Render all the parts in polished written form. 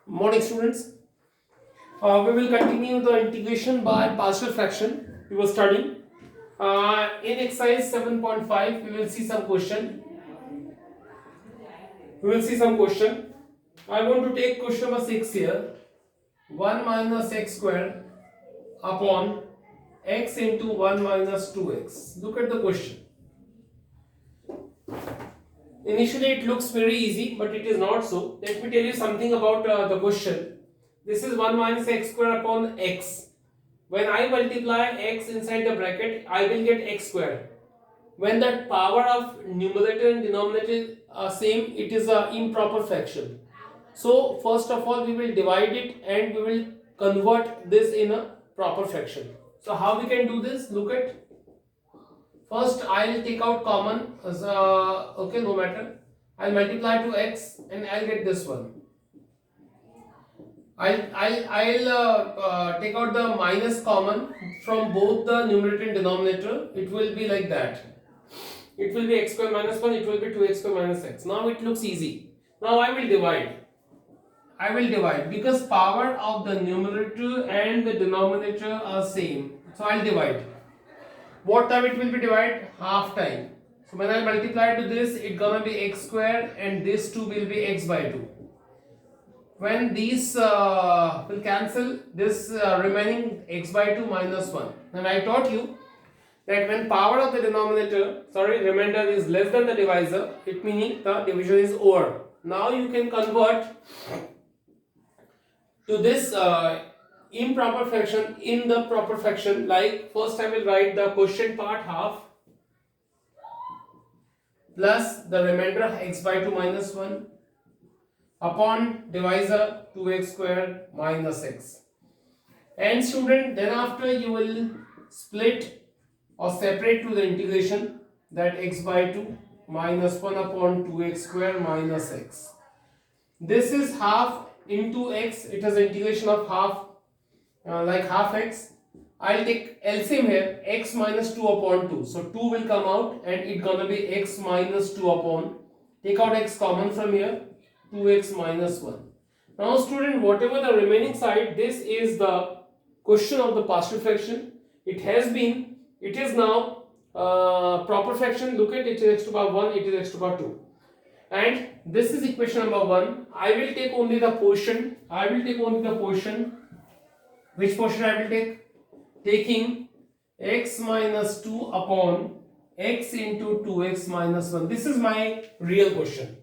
Morning students. We will continue the integration by partial fraction. We were studying. In exercise 7.5, we will see some question. I want to take question number 6 here. 1 minus x square upon x into 1 minus 2x. Look at the question. Initially it looks very easy, but it is not so. Let me tell you something about the question. This is 1 minus x square upon x. When I multiply x inside the bracket, I will get x square. When the power of numerator and denominator are same, it is a improper fraction. So first of all, we will divide it and we will convert this in a proper fraction. So how we can do this? Look at. First, I'll take out common. Okay, no matter. I'll multiply to x and I'll get this one. I'll take out the minus common from both the numerator and denominator. It will be like that. It will be x square minus 1. It will be 2x square minus x. Now it looks easy. Now I will divide. Because power of the numerator and the denominator are same. So I'll divide. What time it will be divided? Half time. So when I multiply to this, it's gonna be x square and this 2 will be x by 2. When these will cancel, this remaining x by 2 minus 1. And I taught you that when power of the remainder is less than the divisor, it meaning the division is over. Now you can convert to this improper fraction in the proper fraction. Like first I will write the quotient part half plus the remainder x by 2 minus 1 upon divisor 2x square minus x. And student, then after you will split or separate to the integration, that x by 2 minus 1 upon 2x square minus x. This is half into x. It is integration of half, like half x. I'll take LCM here, x minus 2 upon 2. So 2 will come out and it's gonna be x minus 2 upon, take out x common from here, 2x minus 1. Now student, whatever the remaining side, this is the question of the partial fraction. It is now proper fraction. Look at it, is x to the power 1, it is x to the power 2. And this is equation number 1. I will take only the portion. Which portion I will take? Taking x minus 2 upon x into 2x minus 1. This is my real question.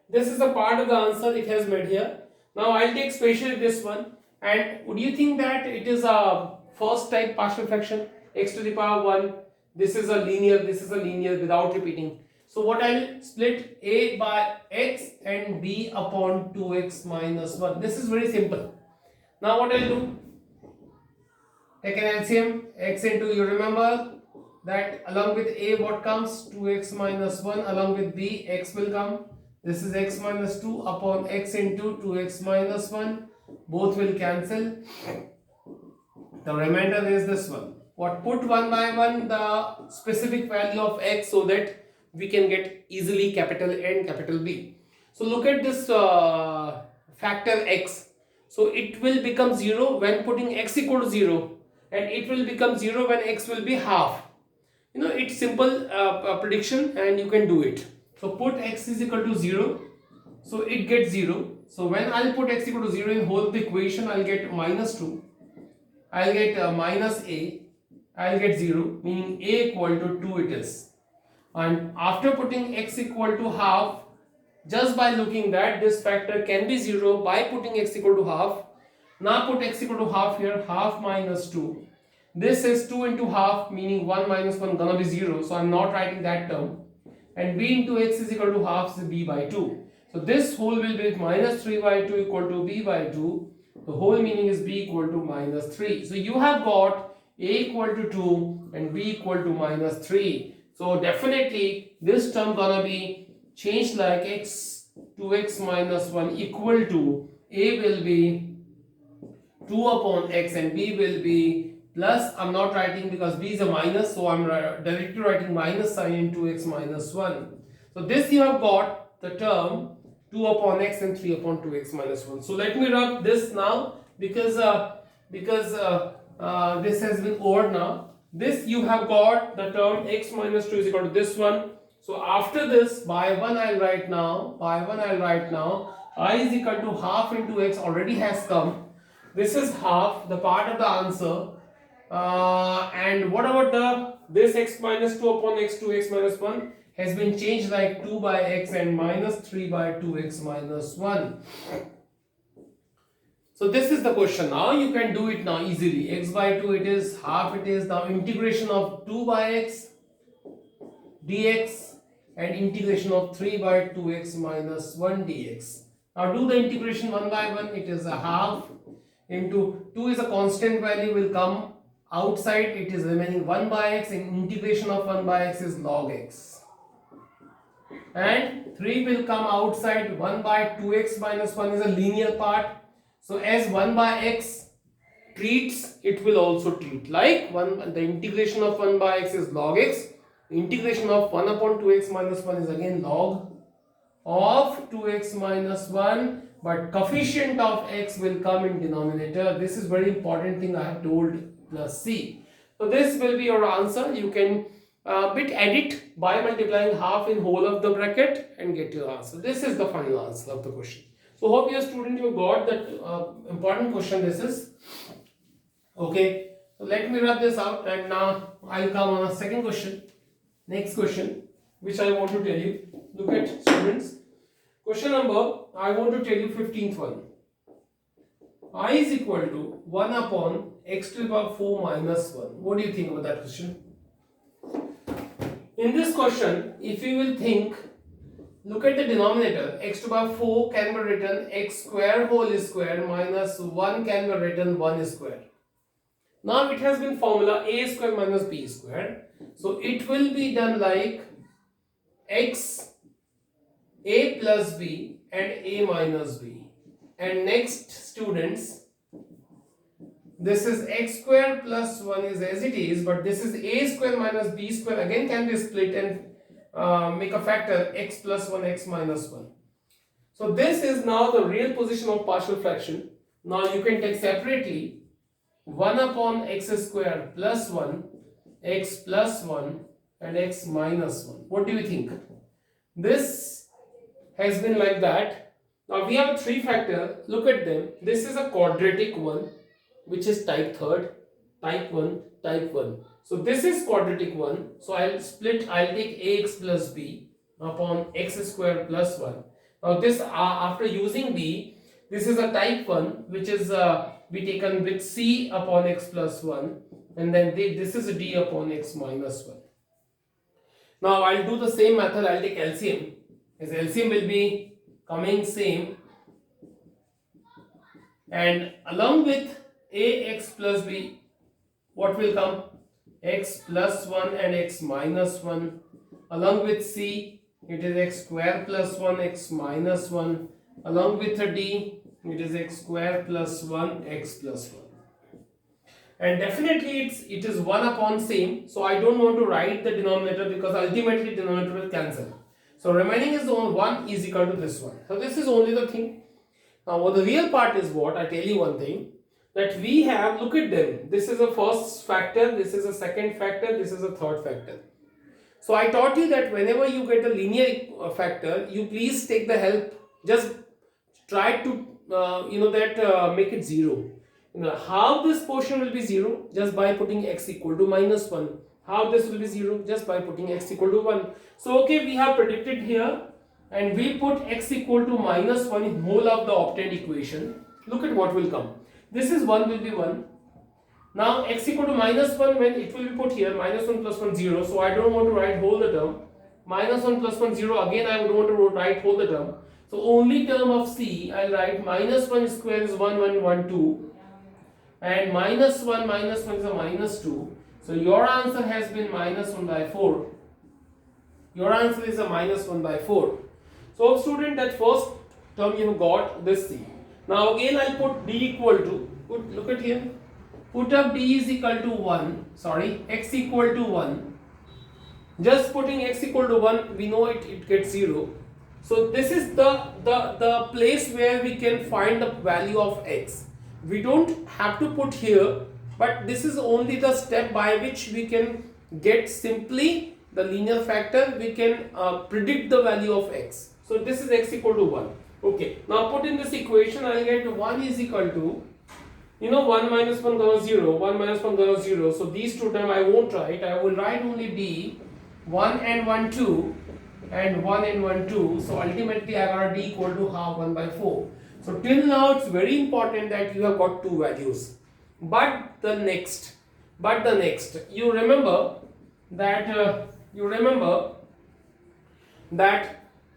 This is a part of the answer it has made here. Now I'll take specially this one. And would you think that it is a first type partial fraction? X to the power 1. This is a linear without repeating. So what I'll split a by x and b upon 2x minus 1. This is very simple. Now what I'll do? Take an LCM, x into, you remember that along with a what comes? 2x minus 1, along with b x will come. This is x minus 2 upon x into 2x minus 1. Both will cancel. The remainder is this one. What? Put 1 by 1 the specific value of x so that we can get easily capital A and capital B. So look at this factor x. So it will become 0 when putting x equal to 0. And it will become 0 when x will be half. You know, it's simple prediction and you can do it. So put x is equal to 0. So it gets 0. So when I'll put x equal to 0 in whole the equation, I'll get minus 2. I'll get minus a. I'll get 0, meaning a equal to 2 it is. And after putting x equal to half, just by looking that this factor can be 0 by putting x equal to half. Now put x equal to half here, half minus 2. This is 2 into half, meaning 1 minus 1 gonna be 0. So I'm not writing that term. And b into x is equal to half is b by 2. So this whole will be minus 3 by 2 equal to b by 2. The whole meaning is b equal to minus 3. So you have got a equal to 2 and b equal to minus 3. So definitely this term gonna be changed like x 2x minus 1 equal to a will be 2 upon x and b will be plus. I'm not writing because b is a minus, so I'm directly writing minus sign into x minus 1. So this you have got the term 2 upon x and 3 upon 2x minus 1. So let me rub this now because this has been over now. This you have got the term x minus 2 is equal to this one. So after this, by 1 I'll write now, I is equal to half into x already has come. This is half, the part of the answer. And what about this x minus 2 upon x 2x minus 1 has been changed like 2 by x and minus 3 by 2x minus 1. So this is the question. Now you can do it now easily. X by 2 it is, half it is. Now integration of 2 by x dx and integration of 3 by 2x minus 1 dx. Now do the integration one by one. It is a half into 2 is a constant value will come outside. It is remaining 1 by x and integration of 1 by x is log x. And 3 will come outside. 1 by 2x minus 1 is a linear part. So as 1 by x treats, it will also treat. Like the integration of 1 by x is log x. Integration of 1 upon 2x minus 1 is again log of 2x minus 1. But coefficient of x will come in denominator. This is very important thing I have told, plus c. So this will be your answer. You can bit edit by multiplying half in whole of the bracket and get your answer. This is the final answer of the question. So hope you student you got that important question this is. Okay, so let me wrap this out and now I'll come on a second question. Next question which I want to tell you. Look at students. Question number, I want to tell you 15th one. I is equal to 1 upon x to the power 4 minus 1. What do you think about that question? In this question, if you will think, look at the denominator. X to the power 4 can be written x square whole square minus 1 can be written 1 square. Now it has been formula a square minus b square. So it will be done like x a plus b and a minus b. And next students, this is x square plus 1 is as it is, but this is a square minus b square again can be split and make a factor x plus 1 x minus 1. So this is now the real position of partial fraction. Now you can take separately 1 upon x square plus 1 x plus 1 and x minus 1. What do you think? This has been like that. Now we have 3 factor. Look at them. This is a quadratic one which is type 3rd, type 1, type 1. So this is quadratic one. So I'll take ax plus b upon x square plus 1. Now this after using b, this is a type 1 which is be taken with c upon x plus 1 and then this is a d upon x minus 1. Now I'll do the same method. I'll take LCM. As LCM will be coming same and along with ax plus b, what will come? X plus 1 and x minus 1. Along with c, it is x square plus 1 x minus 1. Along with a d, it is x square plus 1 x plus 1. And definitely it is 1 upon same. So I don't want to write the denominator because ultimately denominator will cancel. So remaining is 1 is equal to this one. So this is only the thing. Now what the real part is what? I tell you one thing. That we have, look at them. This is a first factor, this is a second factor, this is a third factor. So I taught you that whenever you get a linear factor, you please take the help. Just try to make it 0. How this portion will be 0? Just by putting x equal to minus 1. How this will be 0? Just by putting x equal to 1. So okay, we have predicted here and we put x equal to minus 1 in whole of the obtained equation. Look at what will come. This is 1 will be 1. Now x equal to minus 1, when it will be put here, minus 1 plus 1 0. So I don't want to write whole the term. Minus 1 plus 1 0, again I would want to write whole the term. So only term of c, I'll write minus 1 square is 1 1 1 2 and minus 1 is a minus 2. So your answer has been minus 1 by 4. Your answer is a minus 1 by 4. So student, that first term you have got this c. Now again I'll put d equal to, look at here, put up d is equal to 1, x equal to 1. Just putting x equal to 1, we know it gets 0. So this is the place where we can find the value of x. We don't have to put here, but this is only the step by which we can get simply the linear factor. We can predict the value of x. So this is x equal to 1. Okay, now put in this equation, I'll get 1 is equal to, 1 minus 1 comma 0, 1 minus 1 comma 0. So these two terms I won't write. I will write only d, 1 and 1 2, and 1 and 1 2. So ultimately I got d equal to half 1 by 4. So till now it's very important that you have got two values. But the next, you remember that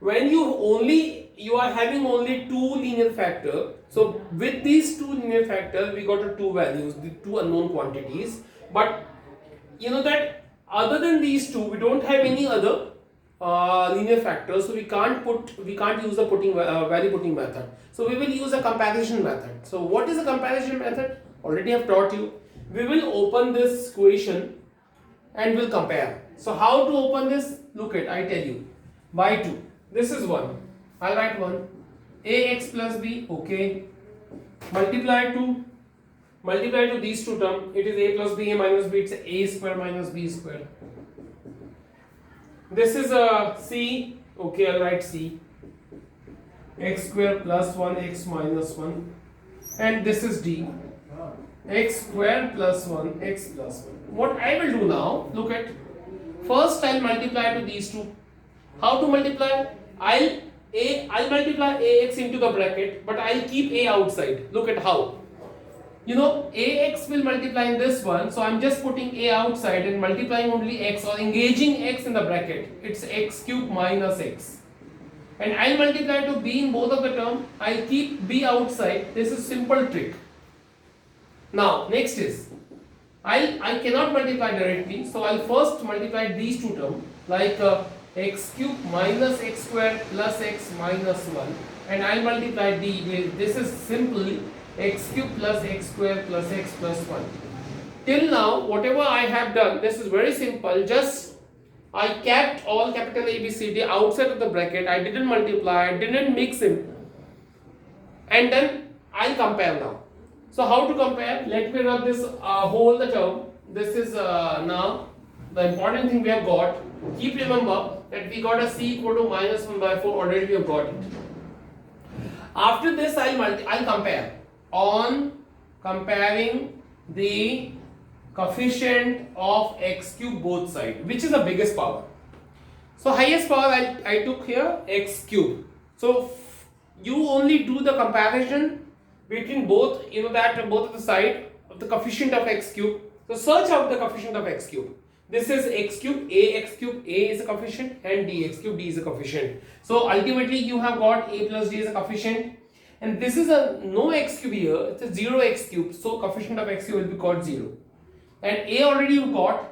when you are having only two linear factor. So with these two linear factors we got two values, the two unknown quantities. But you know that other than these two we don't have any other linear factors, so we can't use the value putting method. So we will use a comparison method. So what is a comparison method? Already I have taught you. We will open this equation and we'll compare. So how to open this? Look at, I tell you, by 2. This is 1. I'll write 1. Ax plus b, okay. Multiply to these two terms. It is a plus b, a minus b. It's a square minus b square. This is a c, okay, I'll write c. X square plus 1, x minus 1. And this is d. X square plus 1, x plus 1. What I will do now, look at. First I'll multiply to these two. How to multiply? I'll multiply ax into the bracket, but I'll keep a outside. Look at how. Ax will multiply in this one, so I'm just putting a outside and multiplying only x, or engaging x in the bracket. It's x cube minus x. And I'll multiply to b in both of the term. I'll keep b outside. This is simple trick. Now next is, I cannot multiply directly, so I'll first multiply these two terms, like x cube minus x square plus x minus 1, and I'll multiply d with, this is simply x cube plus x square plus x plus 1. Till now whatever I have done, this is very simple. Just I kept all capital A, B, C, D outside of the bracket. I didn't multiply, I didn't mix in, and then I'll compare now. So how to compare? Let me rub this whole the term. This is now the important thing we have got. Keep remember that we got a c equal to minus 1 by 4. Already we have got it. After this I'll compare. On comparing the coefficient of x cube both sides, which is the biggest power. So highest power I took here, x cube. So you only do the comparison between both, both of the side of the coefficient of x cube. So search out the coefficient of x cube. This is x cube, a is a coefficient, and d x cube, d is a coefficient. So ultimately you have got a plus d is a coefficient, and this is a no x cube here, it's a 0 x cube, so coefficient of x cube will be called 0. And a already you got,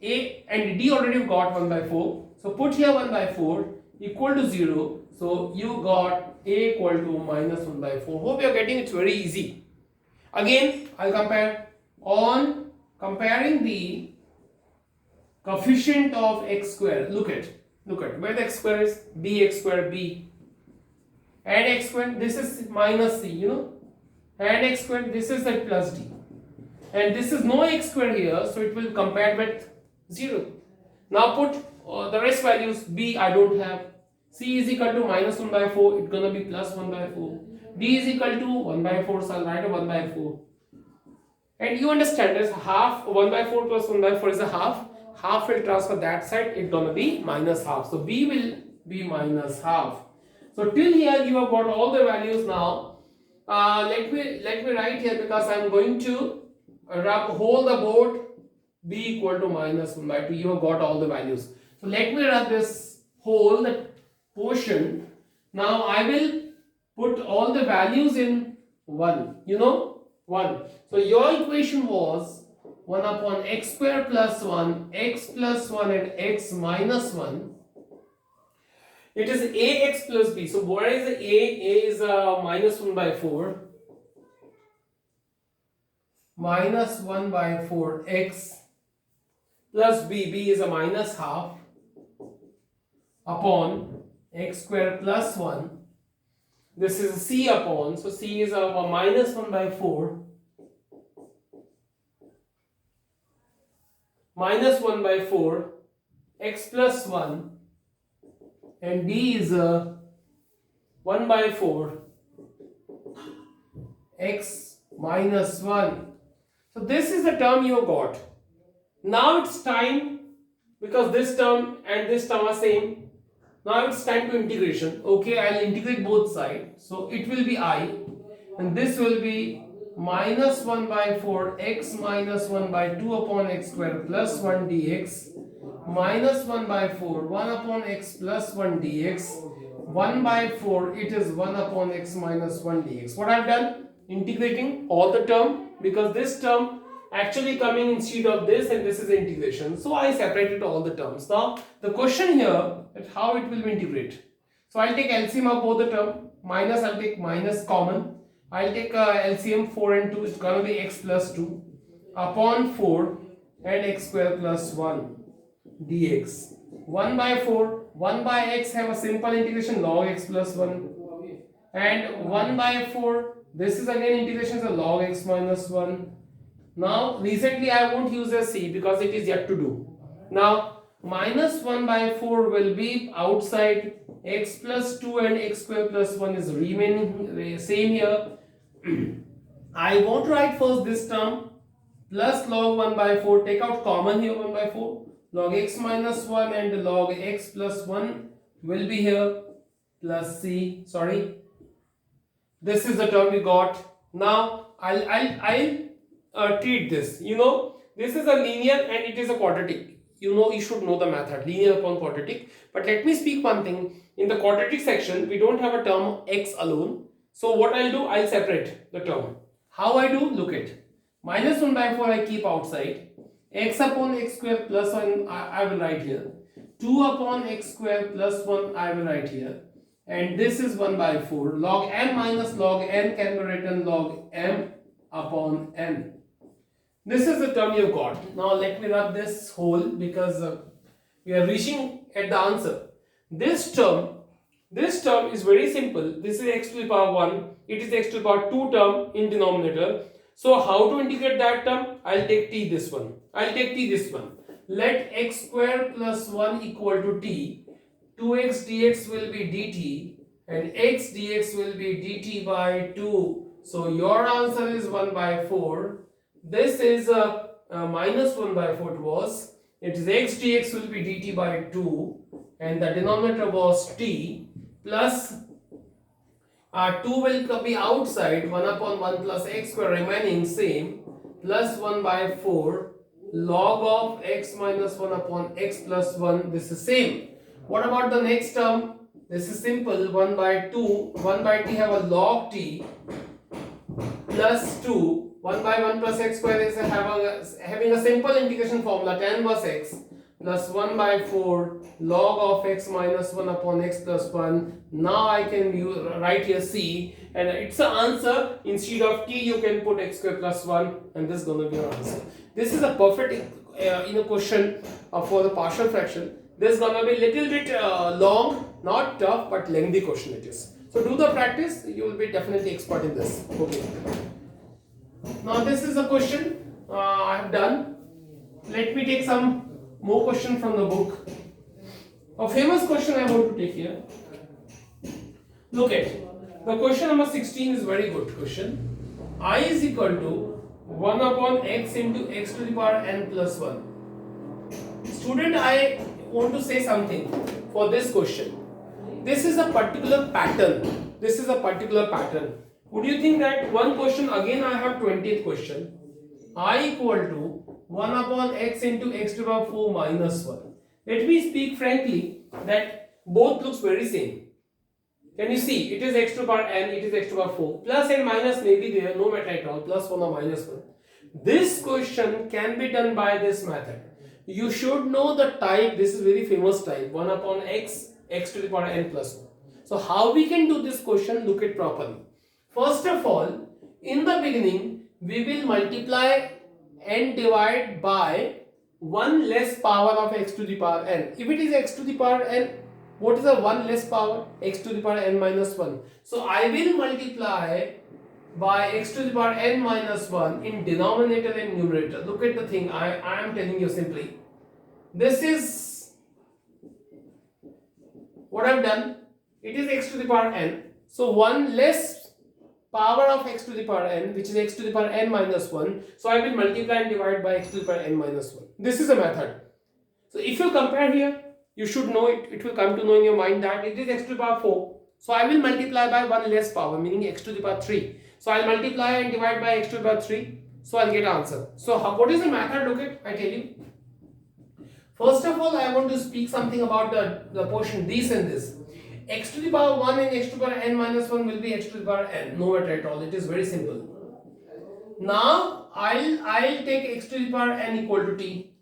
a and d already you got 1 by 4. So put here 1 by 4 equal to 0. So you got a equal to minus 1 by 4. Hope you are getting it. It's very easy. Again I'll compare. On comparing the coefficient of x square, look at where the x square is, bx square, b. Add x square, this is minus c, add x square, this is the plus d, and this is no x square here, so it will compare with 0. Now put the rest values. B I don't have. C is equal to minus 1 by 4, it's gonna be plus 1 by 4. D is equal to 1 by 4, so I'll write a 1 by 4. And you understand this, half 1 by 4 plus 1 by 4 is a half. Half will transfer that side, it's gonna be minus half. So B will be minus half. So till here you have got all the values. Now let me write here, because I am going to hold the board. B equal to minus 1 by 2. You have got all the values. So let me rub this whole portion. Now I will put all the values in 1. 1. So your equation was 1 upon x square plus 1, x plus 1 and x minus 1. It is ax plus b. So where is the a? A is minus 1 by 4. Minus 1 by 4 x plus b. B is a minus half upon x square plus 1. This is c upon, so c is a minus 1 by 4, minus 1 by 4, x plus 1, and d is a 1 by 4, x minus 1. So this is the term you got. Now it's time, because this term and this term are same. Now it's time to integration. Okay, I'll integrate both sides. So it will be I, and this will be minus 1 by 4 x minus 1 by 2 upon x square plus 1 dx, minus 1 by 4 1 upon x plus 1 dx, 1 by 4 it is 1 upon x minus 1 dx. What I've done? Integrating all the term, because this term actually coming instead of this, and this is integration. So I separated all the terms. Now the question here is how it will be integrate. So I'll take LCM of both the term. Minus, I'll take minus common. I'll take LCM 4 and 2. It's gonna be x plus 2 upon 4 and x square plus 1 dx. 1 by 4, 1 by x have a simple integration log x plus 1, and 1 by 4, this is again integration is a log x minus 1. Now recently I won't use a c because it is yet to do. Now minus 1 by 4 will be outside, x plus 2 and x square plus 1 is remaining same here. I won't write first this term plus log 1 by 4, take out common here 1 by 4, log x minus 1 and log x plus 1 will be here, plus c, sorry. This is the term we got. Now I'll treat this. You know, this is a linear and it is a quadratic. You know, you should know the method, linear upon quadratic. But let me speak one thing. In the quadratic section, we don't have a term x alone. So what I'll do, I'll separate the term. How I do? Look at minus 1 by 4 I keep outside. X upon x square plus 1 I will write here. 2 upon x square plus 1 I will write here. And this is 1 by 4. Log m minus log n can be written log m upon n. This is the term you got. Now let me rub this hole, because we are reaching at the answer. This term is very simple. This is x to the power 1. It is x to the power 2 term in denominator. So how to integrate that term? I'll take t this one. I'll take t this one. Let x square plus 1 equal to t. 2x dx will be dt and x dx will be dt by 2. So your answer is 1 by 4. This is minus 1 by 4 it was. It is x dx will be dt by 2 and the denominator was t, plus 2 will be outside, 1 upon 1 plus x square remaining same, plus 1 by 4 log of x minus 1 upon x plus 1, this is same. What about the next term? This is simple, 1 by 2, 1 by t have a log t plus 2, 1 by 1 plus x square is having a simple integration formula, tan inverse x plus 1 by 4 log of x minus 1 upon x plus 1. Now I can write here c, and it's an answer. Instead of t you can put x square plus 1, and this is going to be your answer. This is a perfect question for the partial fraction. This is going to be little bit long, not tough, but lengthy question it is. So do the practice, you will be definitely expert in this. Okay. Now this is a question I have done. Let me take some more question from the book. A famous question I want to take here. Look at the question number 16 is very good question. I is equal to 1 upon x into x to the power n plus 1. Student, I want to say something for this question. This is a particular pattern. This is a particular pattern. Would you think that one question again I have 20th question? I equal to 1 upon x into x to the power 4 minus 1. Let me speak frankly that both looks very same. Can you see? It is x to the power n, it is x to the power 4. Plus and minus may be there, no matter at all, plus 1 or minus 1. This question can be done by this method. You should know the type. This is very famous type, 1 upon x, x to the power n plus 1. So how we can do this question? Look at properly. First of all, in the beginning, we will multiply and divide by 1 less power of x to the power n. If it is x to the power n, What is the one less power? X to the power n minus 1. So I will multiply by x to the power n minus 1 in denominator and numerator. Look at the thing I am telling you simply. This is what I've done. It is x to the power n. So 1 less power of x to the power n, which is x to the power n minus 1. So I will multiply and divide by x to the power n minus 1. This is a method. So if you compare here, you should know it. It will come to know in your mind that it is x to the power 4. So I will multiply by 1 less power, meaning x to the power 3. So I'll multiply and divide by x to the power 3. So I'll get answer. So what is the method? Look at, I tell you. First of all, I want to speak something about the portion this and this. X to the power 1 and x to the power n minus 1 will be x to the power n. No matter at all. It is very simple. Now I'll take x to the power n equal to t.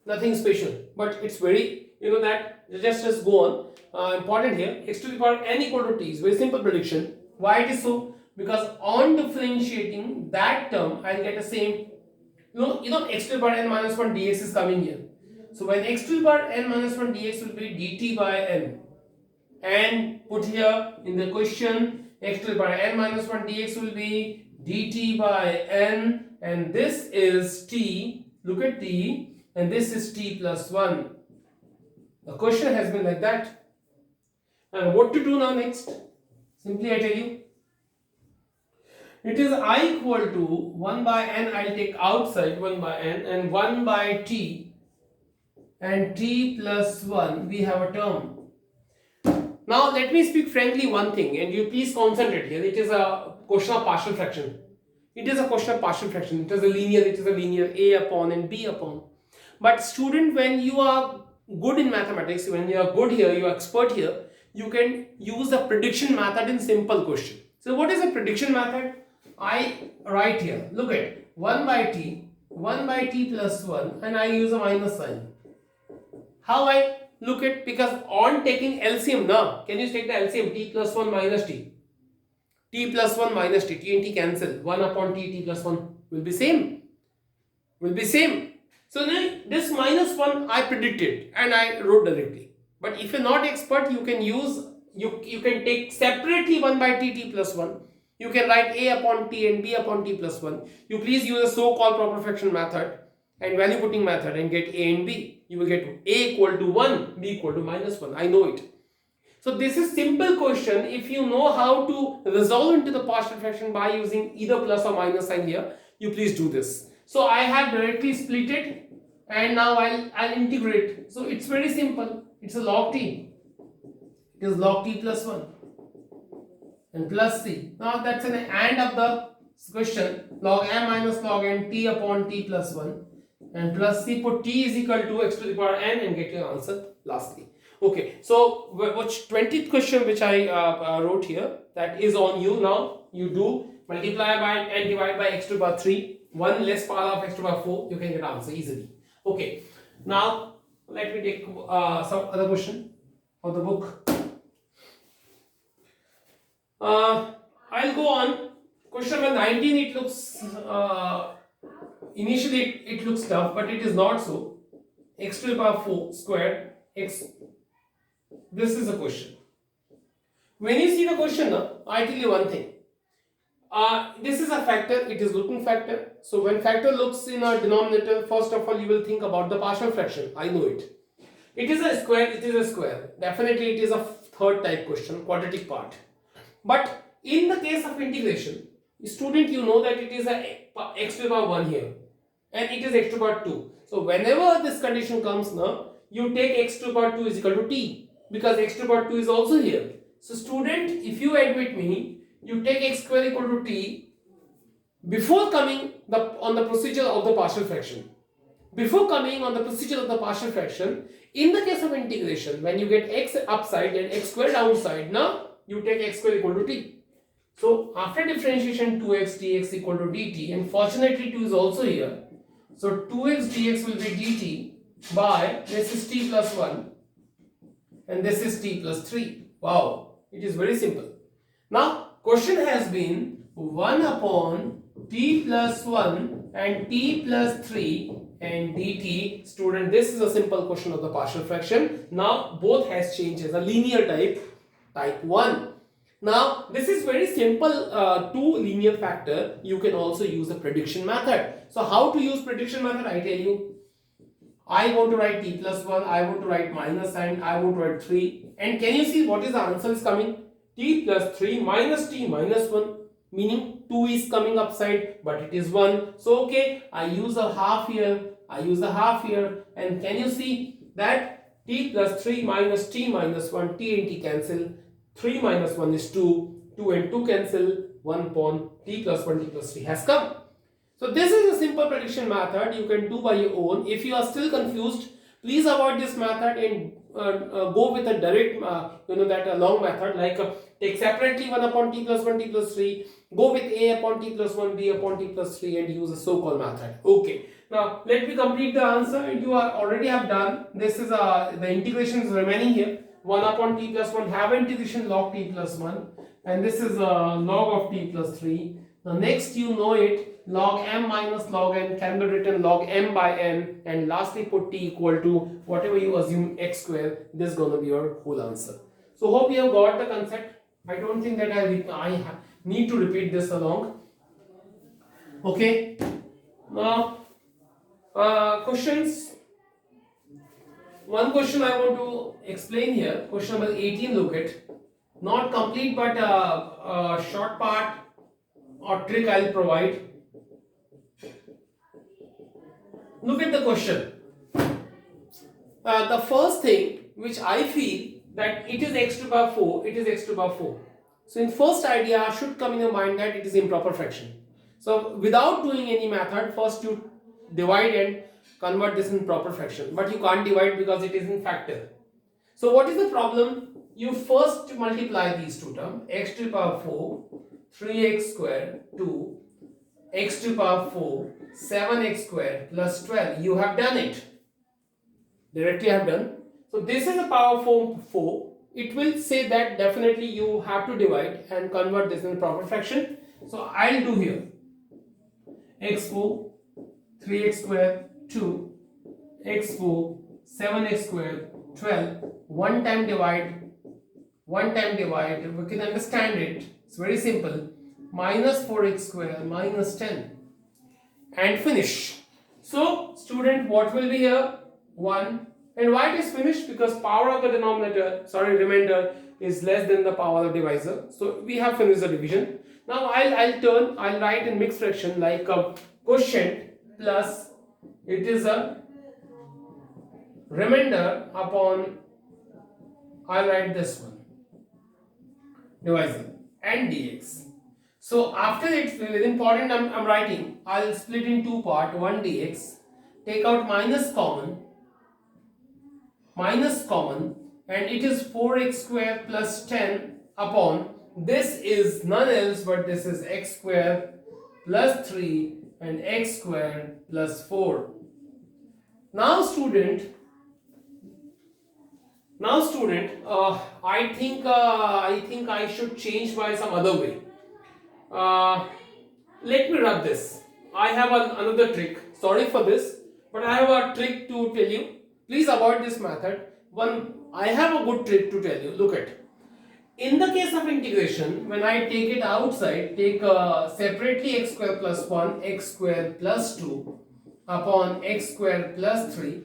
Nothing special, but it's very, that just go on. Important here, x to the power n equal to t is very simple prediction. Why it is so? Because on differentiating that term, I'll get the same. X to the power n minus 1 dx is coming here. So when x to the power n minus 1 dx will be dt by n, and put here in the question, x to the power n minus 1 dx will be dt by n, and this is t. Look at t, and this is t plus 1. The question has been like that. And what to do now next? Simply I tell you. It is I equal to 1 by n, I'll take outside 1 by n, and 1 by t, and t plus 1, we have a term. Now let me speak frankly one thing, and you please concentrate here. It is a question of partial fraction. It is a question of partial fraction. It is a linear a upon and b upon. But student, when you are good in mathematics, when you are good here, you are expert here, you can use the prediction method in simple question. So what is a prediction method? I write here, look at 1 by t plus 1, and I use a minus sign. How I look at? Because on taking LCM now, can you take the LCM? T plus 1 minus t. T plus 1 minus t. T and t cancel. 1 upon t plus 1 will be same. So now this minus 1 I predicted and I wrote directly. But if you're not expert, you can use, you can take separately 1 by t plus 1. You can write a upon t and b upon t plus 1. You please use a so-called proper fraction method and value putting method and get a and b. You will get a equal to 1, b equal to minus 1. I know it. So this is simple question. If you know how to resolve into the partial fraction by using either plus or minus sign here, you please do this. So I have directly split it, and now I'll integrate. So it's very simple. It's a log t. It is log t plus 1 and plus c. Now that's an and of the question. Log m minus log n t upon t plus 1 and plus c. Put t is equal to x to the power n and get your answer lastly. Okay, so which 20th question which I wrote here, that is on you now. You do multiply by and divide by x to the power 3. 1 less power of x to the power 4. You can get answer easily. Okay, now let me take some other question of the book. I'll go on. Question number 19. It looks initially it looks tough, but it is not so. X to the power 4 squared x. This is a question. When you see the question, I tell you one thing. This is a factor. It is looking factor. So when factor looks in a denominator, first of all you will think about the partial fraction. I know it. It is a square. It is a square. Definitely it is a third type question, quadratic part. But in the case of integration, student, you know that it is a x to the power 1 here, and it is x to the power 2. So whenever this condition comes now, you take x to the power 2 is equal to t, because x to the power 2 is also here. So student, if you admit me, you take x square equal to t before coming on the procedure of the partial fraction. Before coming on the procedure of the partial fraction, in the case of integration, when you get x upside and x square downside, now you take x square equal to t. So after differentiation, 2x dx equal to dt, and fortunately 2 is also here. So 2x dx will be dt by, this is t plus 1 and this is t plus 3. Wow, it is very simple. Now question has been 1 upon t plus 1 and t plus 3 and dt. Student, this is a simple question of the partial fraction. Now both has changed as a linear type 1. Now this is very simple, two linear factor. You can also use the prediction method. So how to use prediction method, I tell you. I want to write t plus 1, I want to write minus sign, I want to write 3, and can you see what is the answer is coming? T plus 3 minus t minus 1, meaning 2 is coming upside but it is 1. So okay, I use a half here, and can you see that t plus 3 minus t minus 1, t and t cancel, 3 minus 1 is 2, 2 and 2 cancel, 1 upon t plus 1, t plus 3 has come. So this is a simple prediction method you can do by your own. If you are still confused, please avoid this method and go with a direct, that long method, like take separately 1 upon t plus 1, t plus 3, go with a upon t plus 1, b upon t plus 3 and use a so-called method. Okay. Now let me complete the answer. You are already have done. This is the integration is remaining here. 1 upon t plus 1 have integration log t plus 1, and this is log of t plus 3. Now next you know it, log m minus log n can be written log m by n, and lastly put t equal to whatever you assume x square. This is going to be your whole answer. So hope you have got the concept. I don't think that I need to repeat this along. Okay. Now questions. One question I want to explain here. Question number 18. Look at, not complete but a short part or trick I'll provide. Look at the question. The first thing which I feel that it is x to the power 4, it is x to the power 4. So in first idea should come in your mind that it is improper fraction. So without doing any method, first you divide and convert this in proper fraction. But you can't divide because it is in factor. So what is the problem? You first multiply these two terms, x to the power 4, 3x square, 2, x to the power 4, 7x square plus 12. You have done it. Directly I have done. So this is a power 4. It will say that definitely you have to divide and convert this in proper fraction. So I'll do here. x4, 3x square, 2, x4, 7x square, 12. One time divide. We can understand it. It's very simple. Minus 4x square minus 10. And finish. So student, what will be here? 1. And why it is finished? Because power of the remainder is less than the power of the divisor. So we have finished the division. Now I'll write in mixed fraction like a quotient plus it is a remainder upon, I'll write this one, divisor and dx. So after it, very important, I'm writing, I'll split in two parts, 1 dx, take out minus common, and it is 4x square plus 10 upon, this is none else but this is x square plus 3 and x square plus 4. Now student, I think I should change by some other way. Let me rub this. I have another trick. Sorry for this, but I have a trick to tell you. Please avoid this method. I have a good trick to tell you. Look at. In the case of integration, when I take it outside, take separately x square plus 1, x square plus 2 upon x square plus 3,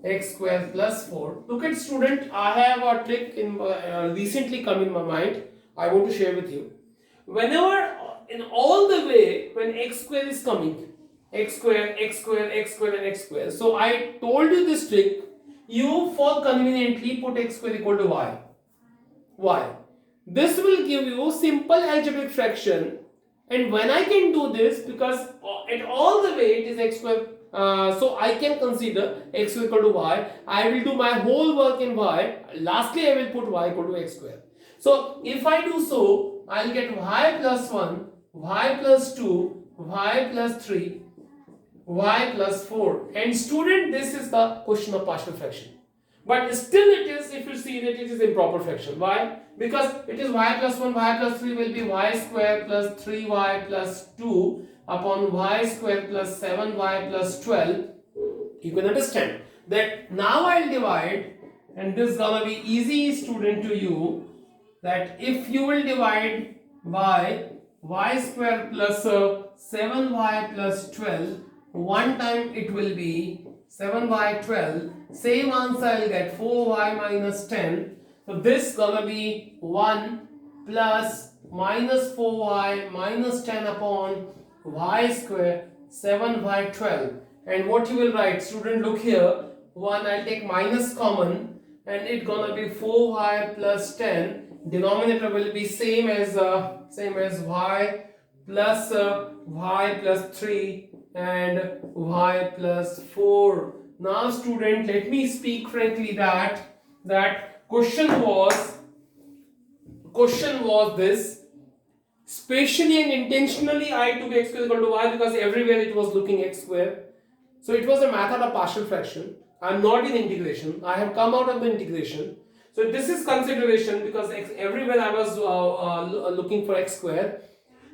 x square plus 4. Look at student, I have a trick in recently come in my mind. I want to share with you. Whenever in all the way when x square is coming, x square, x square, x square and x square. So I told you this trick. You for conveniently put x square equal to y. Why? This will give you simple algebraic fraction, and when I can do this, because at all the way it is x square, so I can consider x equal to y. I will do my whole work in y. Lastly, I will put y equal to x square. So if I do so, I will get y plus 1, y plus 2, y plus 3, y plus 4. And student, this is the question of partial fraction. But still it is, if you see that it is improper fraction. Why? Because it is y plus 1, y plus 3 will be y square plus 3y plus 2 upon y square plus 7y plus 12. You can understand that now I'll divide, and this is gonna be easy, student, to you, that if you will divide by y square plus 7y plus 12, one time it will be 7 by 12, same answer I'll get 4y minus 10. So this gonna be 1 plus minus 4y minus 10 upon y square 7 by 12. And what you will write, student, look here, 1 I'll take minus common, and it gonna be 4y plus 10. Denominator will be same as y plus y plus 3 and y plus 4. Now student, let me speak frankly that question was this. Specially and intentionally I took x square equal to y because everywhere it was looking x square. So it was a method of partial fraction. I am not in integration. I have come out of the integration. So this is consideration because everywhere I was looking for x square.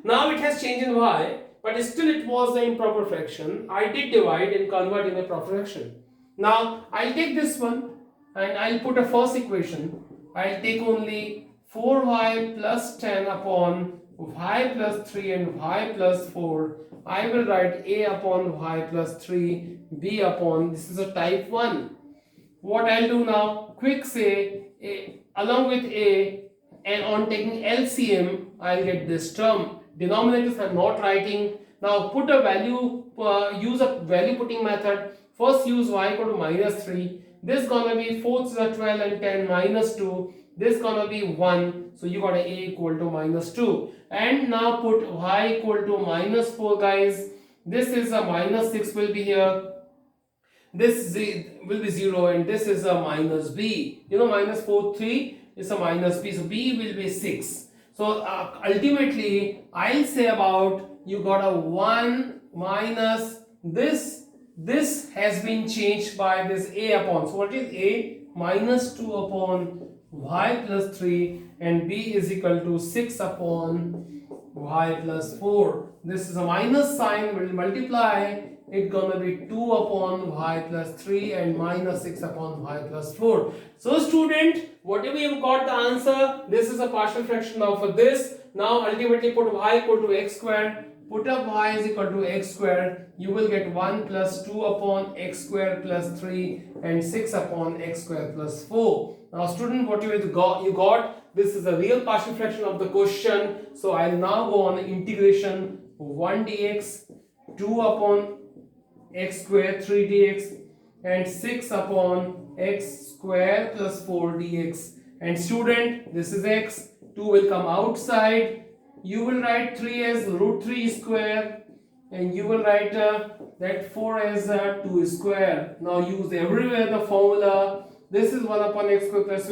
Now it has changed in y, but still it was the improper fraction. I did divide and convert in a proper fraction. Now I'll take this one and I'll put a first equation. I'll take only 4y plus 10 upon y plus 3 and y plus 4. I will write a upon y plus 3, b upon, this is a type 1. What I'll do now, quick say, along with a, and on taking LCM, I'll get this term. Denominators I'm not writing. Now put a value, use a value putting method. First use y equal to minus 3. This gonna be 4 to the 12 and 10 minus 2. This gonna be 1. So you got a equal to minus 2. And now put y equal to minus 4, guys. This is a minus 6 will be here. This will be 0 and this is a minus b. You know, minus 4, 3 is a minus b. So b will be 6. So ultimately, I'll say about you got a 1 minus this. This has been changed by this a upon. So what is a? Minus 2 upon y plus 3 and b is equal to 6 upon y plus 4. This is a minus sign, will multiply. It's gonna be 2 upon y plus 3 and minus 6 upon y plus 4. So student, whatever you've got the answer, this is a partial fraction of this. Now ultimately put y equal to x square. Put up y is equal to x square. You will get 1 plus 2 upon x square plus 3 and 6 upon x square plus 4. Now student, what you got, this is a real partial fraction of the question. So I'll now go on integration 1 dx, 2 upon x square 3 dx and 6 upon x square plus 4 dx. And student, this is x, 2 will come outside. You will write 3 as root 3 square and you will write that 4 as 2 square. Now use everywhere the formula. This is 1 upon x square plus